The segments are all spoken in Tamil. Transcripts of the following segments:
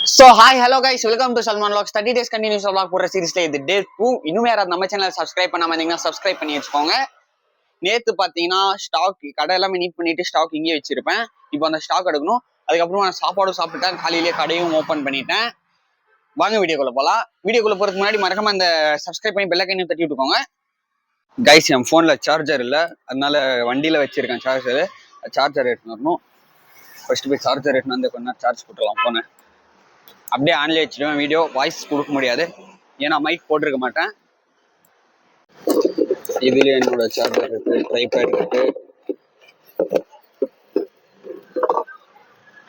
So hi, hello guys, welcome to Salman Vlogs. 30 days continuous vlog போற சீரிஸ்ல இது டே 2. இன்னும் யாராவது நம்ம சேனலை சப்ஸ்கிரைப் பண்ணாம இருந்தீங்கன்னா சப்ஸ்கிரைப் பண்ணி வச்சுக்கோங்க. நேத்து பாத்தீங்கன்னா ஸ்டாக் கடை எல்லாமே நீட் பண்ணிட்டு ஸ்டாக் இங்கே வச்சிருப்பேன். இப்போ அந்த ஸ்டாக் எடுக்கணும். அதுக்கப்புறமா நான் சாப்பாடும் சாப்பிட்டேன், காலையிலேயே கடையும் ஓப்பன் பண்ணிட்டேன். வாங்க வீடியோக்குள்ள போலாம். வீடியோக்குள்ள போறதுக்கு முன்னாடி மறக்காம அந்த சப்ஸ்கிரைப் பண்ணி பெல் ஐகானையும் தட்டி விட்டுக்கோங்க. கைஸ், என் போன்ல சார்ஜர் இல்லை, அதனால வண்டியில வச்சிருக்கேன் சார்ஜர் எடுத்துன்னு வரணும். ஃபர்ஸ்ட் போய் சார்ஜர் எடுத்துன்னு வந்து கொஞ்ச நேரம் சார்ஜ் போட்டுடலாம் போன. அப்படியே ஆன்லைன் வச்சுடுவேன். வீடியோ வாய்ஸ் கொடுக்க முடியாது, ஏன்னா மைக் போட்டிருக்க மாட்டேன். இதுல என்னோட சார்ஜர் இருக்கு, ட்ரைபேட் இருக்கு,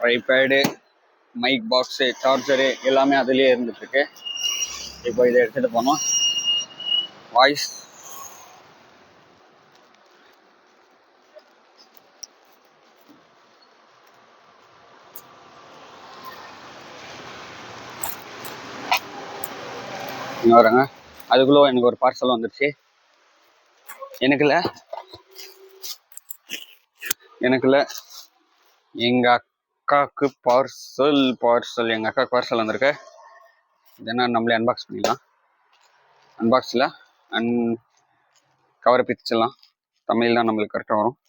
ட்ரைபேடு, மைக் பாக்ஸு, சார்ஜரு எல்லாமே அதுலேயே இருந்துட்டு இருக்கு. இப்போ இதை எடுத்துட்டு போனோம். வாய்ஸ் வரேங்க. அதுக்குள்ள எனக்கு ஒரு பார்சல் வந்துருச்சு. எனக்குல எங்க அக்காவுக்கு பார்சல் எங்க அக்காவுக்கு பார்சல் வந்திருக்கு. இது என்ன, நம்மளே அன்பாக்ஸ் பண்ணிடலாம். அன்பாக்ஸில் கவரை பிரிச்சிடலாம். தமிழ் தான் நம்மளுக்கு கரெக்டாக வரும்.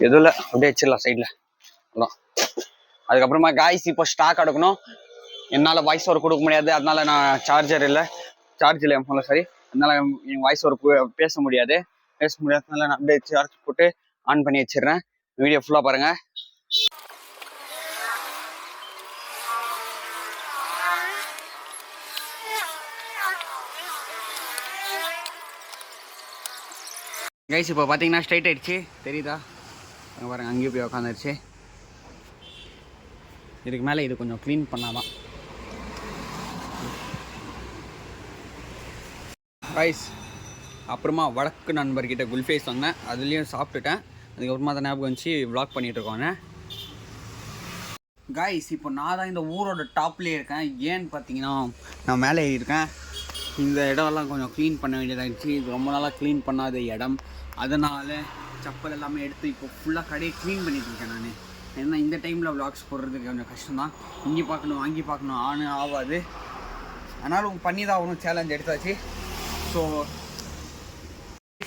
எதுவும் அப்படியே வச்சிடலாம் சைடில். அதான். அதுக்கப்புறமா காய்ஸ், இப்போ ஸ்டாக் எடுக்கணும். என்னால் வாய்ஸ் ஓவர் கொடுக்க முடியாது, அதனால நான் சார்ஜர் இல்லை என் ஃபோனில், சரி, அதனால என் வாய்ஸ் ஓவர் பேச முடியாததுனால நான் அப்படியே சார்ஜ் போட்டு ஆன் பண்ணி வச்சிடுறேன். வீடியோ ஃபுல்லாக பாருங்க. கைஸ், இப்போ பார்த்தீங்கன்னா ஸ்ட்ரைட் ஆயிடுச்சு, தெரியுதா? அங்கே பாருங்க, அங்கேயும் போய் உட்காந்துருச்சு. இதுக்கு மேலே இது கொஞ்சம் க்ளீன் பண்ணாதான். கைஸ், அப்புறமா வடக்கு நண்பர்கிட்ட குல்ஃபேஸ் வந்தேன், அதுலேயும் சாப்பிட்டுட்டேன். அதுக்கப்புறமா தான் ஞாபகம் வந்துச்சு விளாக் பண்ணிகிட்ருக்கோங்க. கைஸ், இப்போ நான் தான் இந்த ஊரோட டாப்லேயே இருக்கேன். ஏன்னு பார்த்தீங்கன்னா, நான் மேலே இருக்கேன். இந்த இடம்லாம் கொஞ்சம் க்ளீன் பண்ண வேண்டியதாகிடுச்சு. இது ரொம்ப நாளாக க்ளீன் பண்ணாத இடம், அதனால் செப்பல் எல்லாமே எடுத்து இப்போ ஃபுல்லாக கடையை க்ளீன் பண்ணிட்டு இருக்கேன் நான். ஏன்னா இந்த டைமில் விளாக்ஸ் போடுறதுக்கு கொஞ்சம் கஷ்டம்தான். இங்கே பார்க்கணும் அங்கே பார்க்கணும் ஆகாது, அதனால் பண்ணி தான் ஆகணும். சேலஞ்ச் எடுத்தாச்சு. ஸோ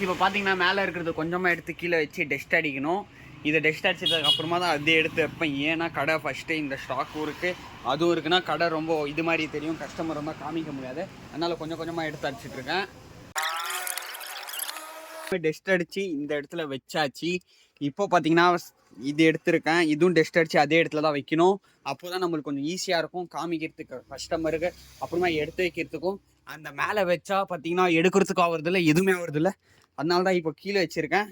இப்போ பார்த்தீங்கன்னா மேலே இருக்கிறது கொஞ்சமாக எடுத்து கீழே வச்சு டஸ்ட் அடிக்கணும். இதை டஸ்ட் அடிச்சதுக்கு அப்புறமா தான் அதே எடுத்து வைப்பேன். ஏன்னா கடை ஃபஸ்ட்டு இந்த ஸ்டாக்கும் இருக்குது, அதுவும் இருக்குன்னா கடை ரொம்ப இது மாதிரி தெரியும், கஸ்டமர் ரொம்ப காமிக்க முடியாது. அதனால் கொஞ்சம் கொஞ்சமாக எடுத்து அடிச்சிட்ருக்கேன். டஸ்ட் அடித்து இந்த இடத்துல வச்சாச்சு. இப்போ பார்த்தீங்கன்னா இது எடுத்துருக்கேன், இதுவும் டஸ்ட் அடித்து அதே இடத்துல தான் வைக்கணும். அப்போ தான் நம்மளுக்கு கொஞ்சம் ஈஸியாக இருக்கும் காமிக்கிறதுக்கு கஸ்டமருக்கு, அப்புறமா எடுத்து வைக்கிறதுக்கும். அந்த மேலே வச்சா பார்த்தீங்கன்னா எடுக்கிறதுக்கும் ஆகுறதில்ல, எதுவுமே ஆகுறதில்ல. அதனால தான் இப்போ கீழே வச்சுருக்கேன்.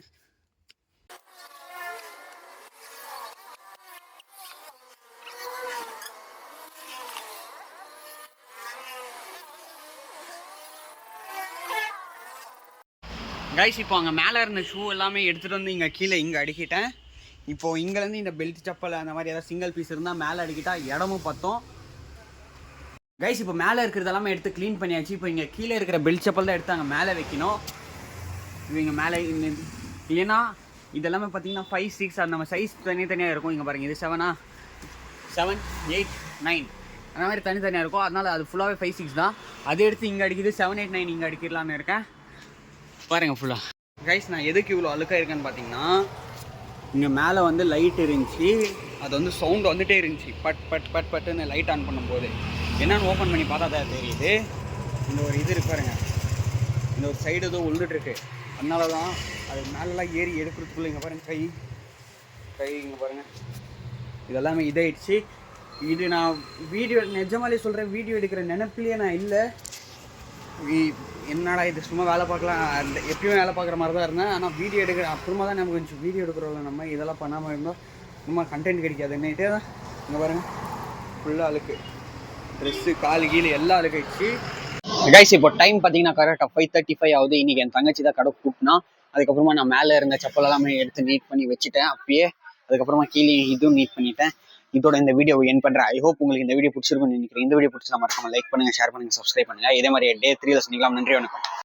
கைஸ், இப்போ அங்கே மேலே இருந்த ஷூ எல்லாமே எடுத்துகிட்டு வந்து இங்கே கீழே இங்கே அடுக்கிட்டேன். இப்போது இங்கேருந்து இந்த பெல்ட் செப்பல் அந்த மாதிரி ஏதாவது சிங்கிள் பீஸ் இருந்தால் மேலே அடுக்கிட்டா இடமும் பற்றும். கைஸ், இப்போ மேலே இருக்கிறது எல்லாமே எடுத்து க்ளீன் பண்ணியாச்சு. இப்போ இங்கே கீழே இருக்கிற பெல்ட் செப்பல் தான் எடுத்து அங்கே மேலே வைக்கணும். இது இங்கே மேலே இல்லைன்னா இதெல்லாமே பார்த்தீங்கன்னா 5, 6 அந்த நம்ம சைஸ் தனியாக இருக்கும். இங்கே பாருங்கள், இது 7, 8, 9 அந்த மாதிரி தனித்தனியாக இருக்கும். அதனால் அது ஃபுல்லாகவே 5, 6 தான். அதை எடுத்து இங்கே அடிக்குது, 7, 8, 9 இங்கே அடிக்கலான்னு இருக்கேன். பாருங்கள் ஃபுல்லாக. கைஸ், நான் எதுக்கு இவ்வளோ அழுக்காக இருக்கேன்னு பார்த்தீங்கன்னா, இங்கே மேலே வந்து லைட் இருந்துச்சு, அது வந்து சவுண்டு வந்துகிட்டே இருந்துச்சு, பட்டுன்னு லைட் ஆன் பண்ணும்போது. என்னென்னு ஓப்பன் பண்ணி பார்த்தா தான் தெரியுது, இந்த ஒரு இது இருக்கு பாருங்க, இந்த ஒரு சைடு ஏதோ உள்ளுட்டுருக்கு. அதனால தான் அது மேலெலாம் ஏறி எடுக்கிறதுக்குள்ளே இங்கே பாருங்கள், கை இங்கே பாருங்கள், இதெல்லாமே இதாகிடுச்சு. இது நான் வீடியோ நிஜமாலே சொல்கிறேன், வீடியோ எடுக்கிற நினைப்பிலேயே நான் இல்லை. என்னடா இது சும்மா வேலை பார்க்கலாம், அந்த எப்பயும் வேலை பார்க்குற மாதிரி தான் இருந்தேன். ஆனால் வீடியோ எடுக்கிற அப்புறமா தான் நமக்கு கொஞ்சம் வீடியோ எடுக்கிறோம்ல, நம்ம இதெல்லாம் பண்ணாமல் இருந்தோம் சும்மா கண்டென்ட் கிடைக்காது. என்னகிட்டே தான் இங்கே பாருங்கள், ஃபுல்லாக அழுக்கு, ட்ரெஸ்ஸு காலு கீழே எல்லாம் அழுக்காயிடுச்சு. கைஸ், இப்போ டைம் பார்த்தீங்கன்னா கரெக்டாக 5:35 ஆகுது. இன்றைக்கி என் தங்கச்சி தான் கடை கூட்டினா. அதுக்கப்புறமா நான் மேலே இருந்த செப்பல் எல்லாமே எடுத்து நீட் பண்ணி வச்சுட்டேன் அப்பயே. அதுக்கப்புறமா கீழே இதுவும் நீட் பண்ணிட்டேன். இதோட இந்த வீடியோ என் பண்ணுறேன். ஐ ஹோப் உங்களுக்கு இந்த வீடியோ பிடிச்சிருக்கும்னு நினைக்கிறேன். இந்த வீடியோ பிடிச்சா மறக்காம லைக் பண்ணுங்க, ஷேர் பண்ணுங்க, சப்ஸ்கிரைப் பண்ணுங்க. இதே மாதிரி டே 3ல சந்திக்கலாம். நன்றி, வணக்கம்.